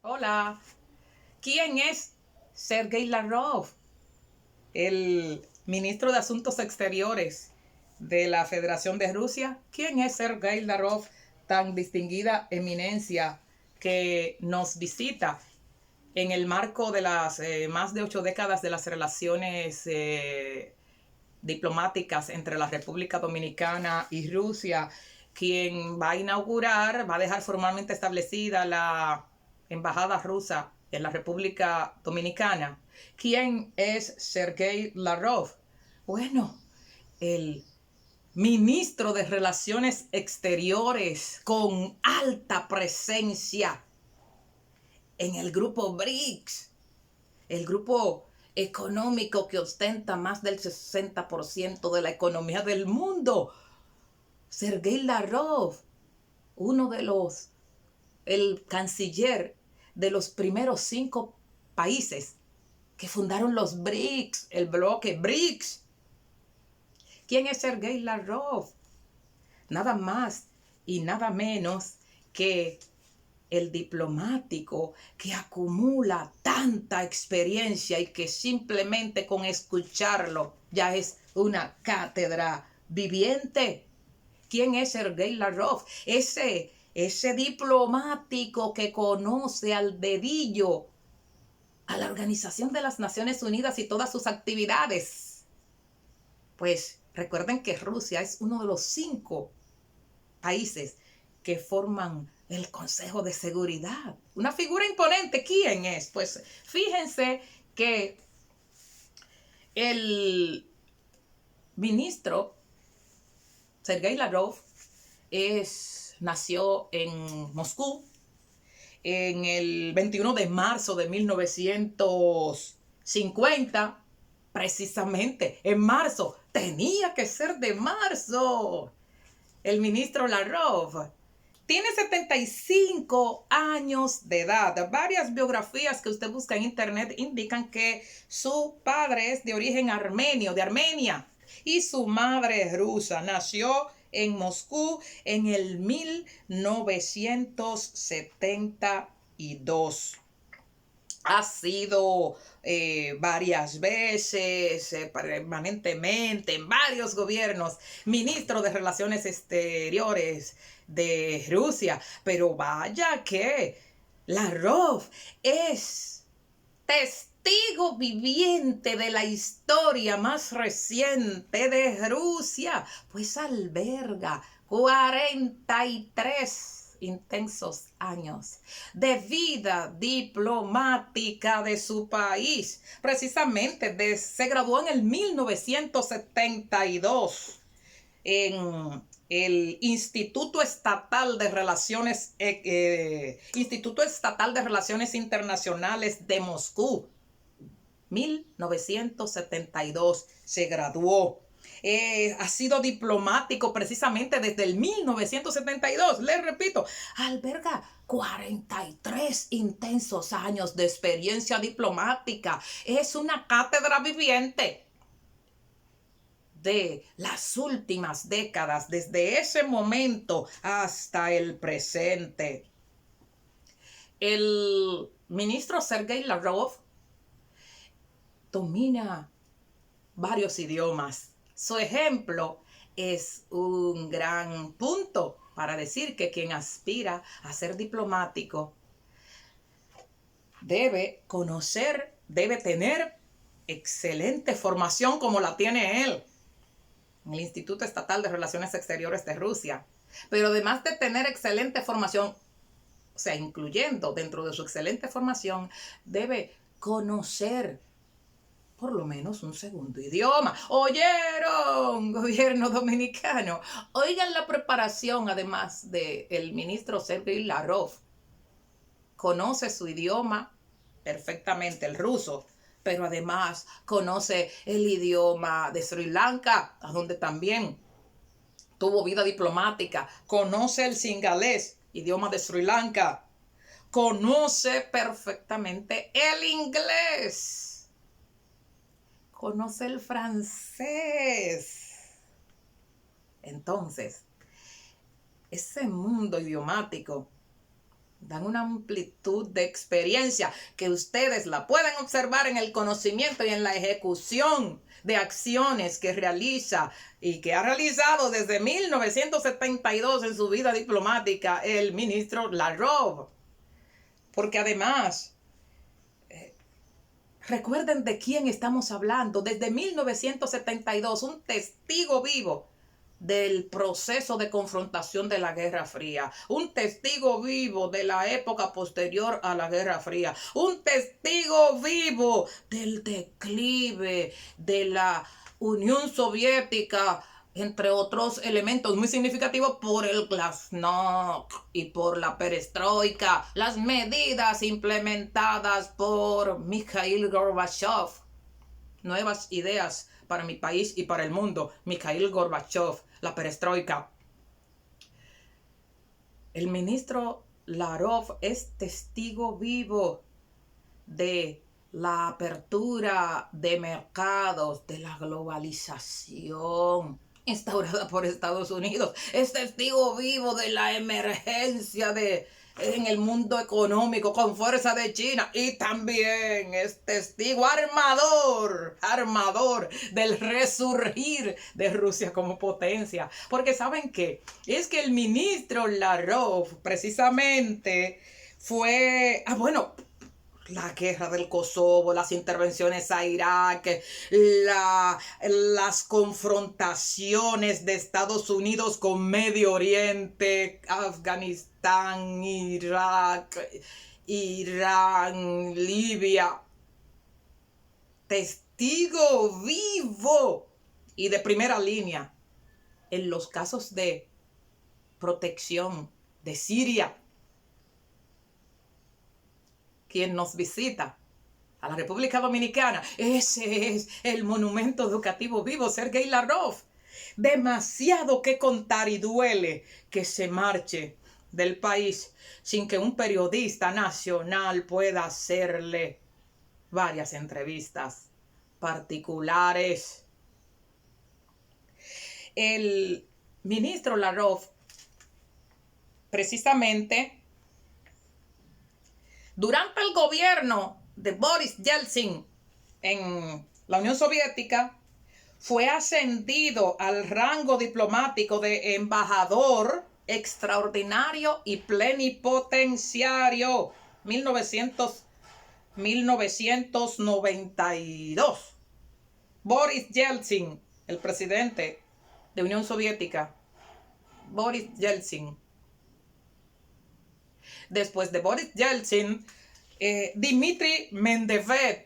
Hola, ¿quién es Sergei Lavrov, el ministro de Asuntos Exteriores de la Federación de Rusia? ¿Quién es Sergei Lavrov, tan distinguida eminencia que nos visita en el marco de las más de 8 décadas de las relaciones diplomáticas entre la República Dominicana y Rusia, quien va a inaugurar, va a dejar formalmente establecida la embajada rusa en la República Dominicana? ¿Quién es Sergei Lavrov? Bueno, el ministro de Relaciones Exteriores con alta presencia en el grupo BRICS, el grupo económico que ostenta más del 60% de la economía del mundo. Sergei Lavrov, uno de los, el canciller de los primeros 5 países que fundaron los BRICS, el bloque BRICS. ¿Quién es Sergei Lavrov? Nada más y nada menos que el diplomático que acumula tanta experiencia y que simplemente con escucharlo ya es una cátedra viviente. ¿Quién es Sergei Lavrov? Ese diplomático que conoce al dedillo a la Organización de las Naciones Unidas y todas sus actividades. Pues recuerden que Rusia es uno de los 5 países que forman el Consejo de Seguridad. Una figura imponente. ¿Quién es? Pues fíjense que el ministro Sergei Lavrov nació en Moscú en el 21 de marzo de 1950, precisamente en marzo. Tenía que ser de marzo. El ministro Lavrov tiene 75 años de edad. Varias biografías que usted busca en internet indican que su padre es de origen armenio, de Armenia, y su madre es rusa. Nació en Moscú en el 1972. Ha sido varias veces, permanentemente, en varios gobiernos, ministro de Relaciones Exteriores de Rusia. Pero vaya que Lavrov es testigo viviente de la historia más reciente de Rusia, pues alberga 43 intensos años de vida diplomática de su país. Precisamente se graduó en el 1972 en el Instituto Estatal de Relaciones Internacionales de Moscú. 1972 se graduó. Ha sido diplomático precisamente desde el 1972. Les repito, alberga 43 intensos años de experiencia diplomática. Es una cátedra viviente de las últimas décadas, desde ese momento hasta el presente. El ministro Sergei Lavrov domina varios idiomas. Su ejemplo es un gran punto para decir que quien aspira a ser diplomático debe conocer, debe tener excelente formación como la tiene él en el Instituto Estatal de Relaciones Exteriores de Rusia. Pero además de tener excelente formación, o sea, incluyendo dentro de su excelente formación, debe conocer por lo menos un segundo idioma. ¿Oyeron, gobierno dominicano? Oigan la preparación, además del ministro Sergei Lavrov. Conoce su idioma perfectamente, el ruso, pero además conoce el idioma de Sri Lanka, a donde también tuvo vida diplomática. Conoce el singalés, idioma de Sri Lanka. Conoce perfectamente el inglés. Conoce el francés. Entonces, ese mundo idiomático dan una amplitud de experiencia que ustedes la pueden observar en el conocimiento y en la ejecución de acciones que realiza y que ha realizado desde 1972 en su vida diplomática el ministro Lavrov. Porque además, recuerden de quién estamos hablando. Desde 1972, un testigo vivo del proceso de confrontación de la Guerra Fría, un testigo vivo de la época posterior a la Guerra Fría, un testigo vivo del declive de la Unión Soviética, entre otros elementos muy significativos por el glasnost y por la perestroika, las medidas implementadas por Mikhail Gorbachev. Nuevas ideas para mi país y para el mundo. Mikhail Gorbachev, la perestroika. El ministro Lavrov es testigo vivo de la apertura de mercados, de la globalización instaurada por Estados Unidos. Es testigo vivo de la emergencia en el mundo económico con fuerza de China, y también es testigo armador del resurgir de Rusia como potencia. Porque ¿saben qué? Es que el ministro Lavrov precisamente fue, la guerra del Kosovo, las intervenciones a Irak, las confrontaciones de Estados Unidos con Medio Oriente, Afganistán, Irak, Irán, Libia. Testigo vivo y de primera línea en los casos de protección de Siria. Quien nos visita a la República Dominicana, ese es el monumento educativo vivo, Sergei Lavrov. Demasiado que contar, y duele que se marche del país sin que un periodista nacional pueda hacerle varias entrevistas particulares. El ministro Lavrov, precisamente, durante el gobierno de Boris Yeltsin en la Unión Soviética, fue ascendido al rango diplomático de embajador extraordinario y plenipotenciario 1992. Boris Yeltsin, el presidente de Unión Soviética, Boris Yeltsin. Después de Boris Yeltsin, Dmitry Medvedev.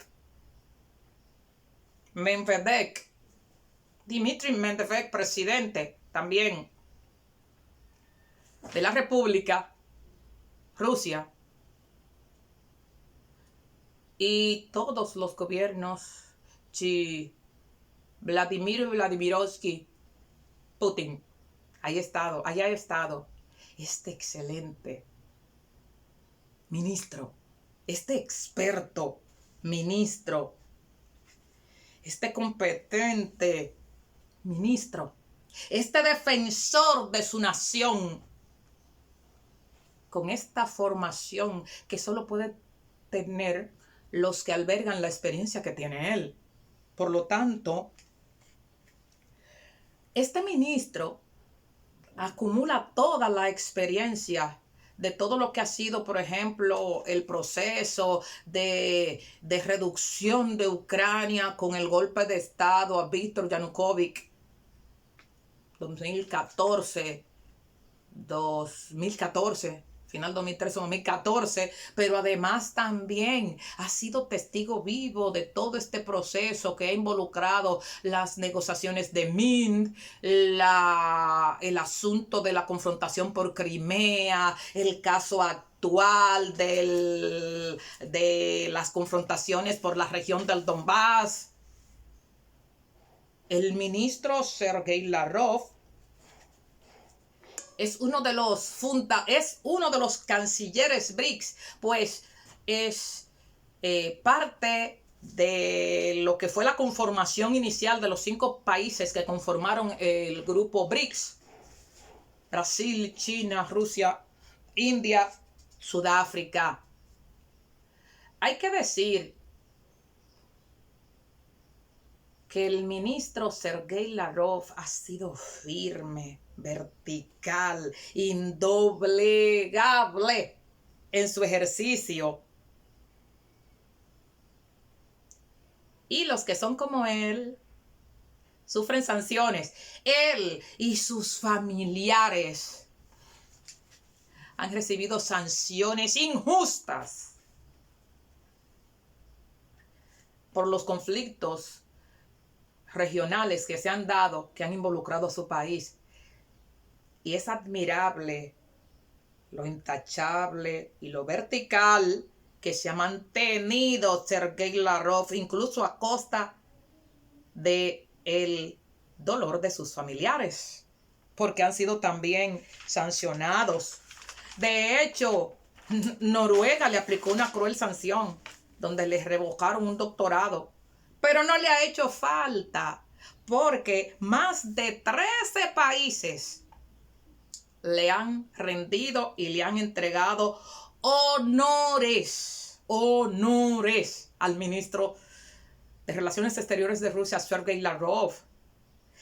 Dmitry Medvedev, presidente también de la República Rusia. Y todos los gobiernos, Vladimir Vladimirovsky Putin, allá ha estado este excelente ministro, este experto ministro, este competente ministro, este defensor de su nación, con esta formación que solo puede tener los que albergan la experiencia que tiene él. Por lo tanto, este ministro acumula toda la experiencia de todo lo que ha sido, por ejemplo, el proceso de reducción de Ucrania con el golpe de Estado a Víctor Yanukovych, 2014, final 2013-2014, pero además también ha sido testigo vivo de todo este proceso que ha involucrado las negociaciones de Minsk, el asunto de la confrontación por Crimea, el caso actual de las confrontaciones por la región del Donbass. El ministro Sergei Lavrov es uno de los cancilleres BRICS, pues es parte de lo que fue la conformación inicial de los 5 países que conformaron el grupo BRICS: Brasil, China, Rusia, India, Sudáfrica. Hay que decir que el ministro Sergei Lavrov ha sido firme, vertical, indoblegable en su ejercicio. Y los que son como él sufren sanciones. Él y sus familiares han recibido sanciones injustas por los conflictos regionales que se han dado, que han involucrado a su país. Y es admirable lo intachable y lo vertical que se ha mantenido Sergei Lavrov, incluso a costa de el dolor de sus familiares, porque han sido también sancionados. De hecho, Noruega le aplicó una cruel sanción donde le revocaron un doctorado, pero no le ha hecho falta porque más de 13 países le han rendido y le han entregado honores al ministro de Relaciones Exteriores de Rusia, Sergei Lavrov,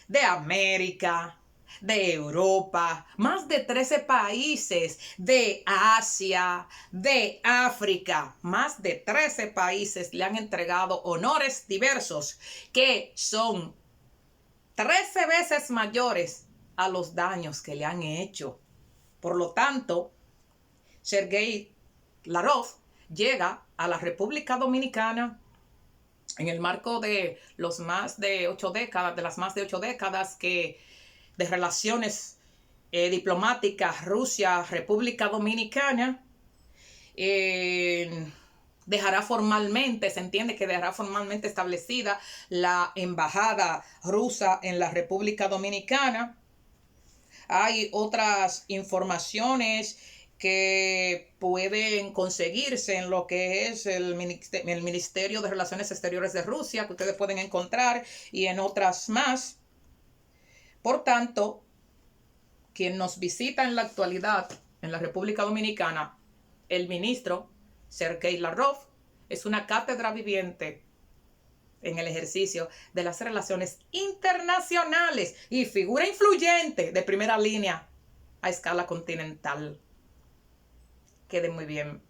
de América, de Europa, más de 13 países, de Asia, de África, más de 13 países le han entregado honores diversos que son 13 veces mayores a los daños que le han hecho. Por lo tanto, Sergei Lavrov llega a la República Dominicana en el marco de las más de 8 décadas de relaciones diplomáticas Rusia-República Dominicana. Dejará formalmente, se entiende que dejará formalmente establecida la embajada rusa en la República Dominicana. Hay otras informaciones que pueden conseguirse en lo que es el Ministerio de Relaciones Exteriores de Rusia, que ustedes pueden encontrar, y en otras más. Por tanto, quien nos visita en la actualidad en la República Dominicana, el ministro Sergei Lavrov, es una cátedra viviente en el ejercicio de las relaciones internacionales y figura influyente de primera línea a escala continental. Quede muy bien.